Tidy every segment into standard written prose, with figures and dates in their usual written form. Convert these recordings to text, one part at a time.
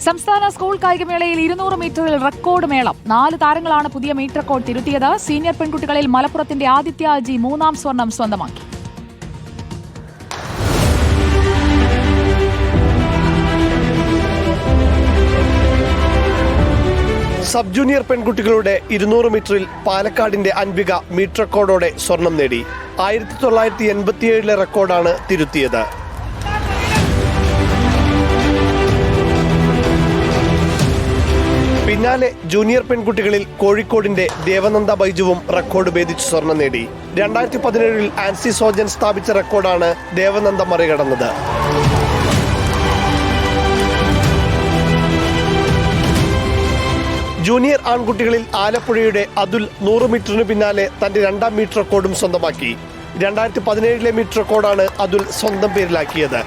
സംസ്ഥാന സ്കൂൾ കായികമേളയിൽ 200 മീറ്ററിൽ റെക്കോർഡ് മേളം. 4 താരങ്ങളാണ് പുതിയ മീറ്റർ റെക്കോർഡ് തിരുത്തിയത്. സീനിയർ പെൺകുട്ടികളിൽ മലപ്പുറത്തിന്റെ ആദിത്യ അജി 3ാം സ്വർണം സ്വന്തമാക്കി. സബ് ജൂനിയർ പെൺകുട്ടികളുടെ 200 മീറ്ററിൽ പാലക്കാടിന്റെ അൻവിക മീറ്റർ റെക്കോർഡോടെ സ്വർണം നേടി. 1987 റെക്കോർഡാണ് തിരുത്തിയത്. പിന്നാലെ ജൂനിയർ പെൺകുട്ടികളിൽ കോഴിക്കോടിന്റെ ദേവനന്ദ ബൈജുവും റെക്കോർഡ് ഭേദിച്ച് സ്വർണം നേടി. 2017 ആൻസി സോജൻ സ്ഥാപിച്ച റെക്കോർഡാണ് ദേവനന്ദ മറികടന്നത്. ജൂനിയർ ആൺകുട്ടികളിൽ ആലപ്പുഴയുടെ അതുൽ 100 മീറ്ററിന് പിന്നാലെ തന്റെ 2ാം മീറ്റർ റെക്കോർഡും സ്വന്തമാക്കി. 2017 മീറ്റർ റെക്കോർഡാണ് അതുൽ സ്വന്തം പേരിലാക്കിയത്.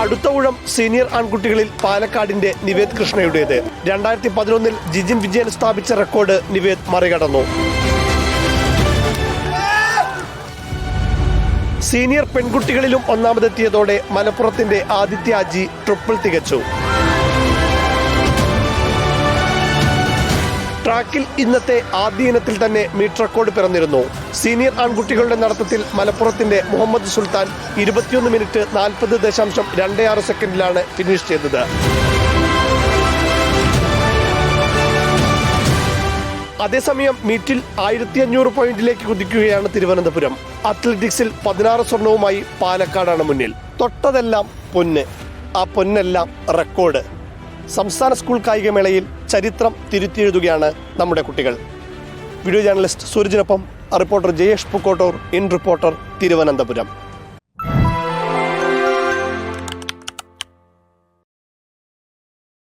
അടുത്ത ഊഴം സീനിയർ ആൺകുട്ടികളിൽ പാലക്കാടിന്റെ നിവേദ് കൃഷ്ണയുടേത്. 2011 ജിജിൻ വിജയൻ സ്ഥാപിച്ച റെക്കോർഡ് നിവേദ് മറികടന്നു. സീനിയർ പെൺകുട്ടികളിലും ഒന്നാമതെത്തിയതോടെ മലപ്പുറത്തിന്റെ ആദിത്യ അജി ട്രിപ്പിൾ തികച്ചു. ട്രാക്കിൽ ഇന്നത്തെ ആദ്യ ഇനത്തിൽ തന്നെ മീറ്റർ റെക്കോർഡ് പിറന്നിരുന്നു. സീനിയർ ആൺകുട്ടികളുടെ നടത്തത്തിൽ മലപ്പുറത്തിന്റെ മുഹമ്മദ് സുൽത്താൻ 21 മിനിറ്റ് 40.26 സെക്കൻഡിലാണ് ഫിനിഷ് ചെയ്തത്. അതേസമയം മീറ്റിൽ 1500 പോയിന്റിലേക്ക് കുതിക്കുകയാണ് തിരുവനന്തപുരം. അത്ലറ്റിക്സിൽ 16 സ്വർണവുമായി പാലക്കാടാണ് മുന്നിൽ. തൊട്ടതെല്ലാം പൊന്ന്, ആ പൊന്നെല്ലാം റെക്കോർഡ്. സംസ്ഥാന സ്കൂൾ കായികമേളയിൽ ചരിത്രം തിരുത്തിയെഴുതുകയാണ് നമ്മുടെ കുട്ടികൾ. വീഡിയോ ജേർണലിസ്റ്റ് സൂരജിനൊപ്പം reporter Jayesh Pookkottur, in reporter, Thiruvananthapuram.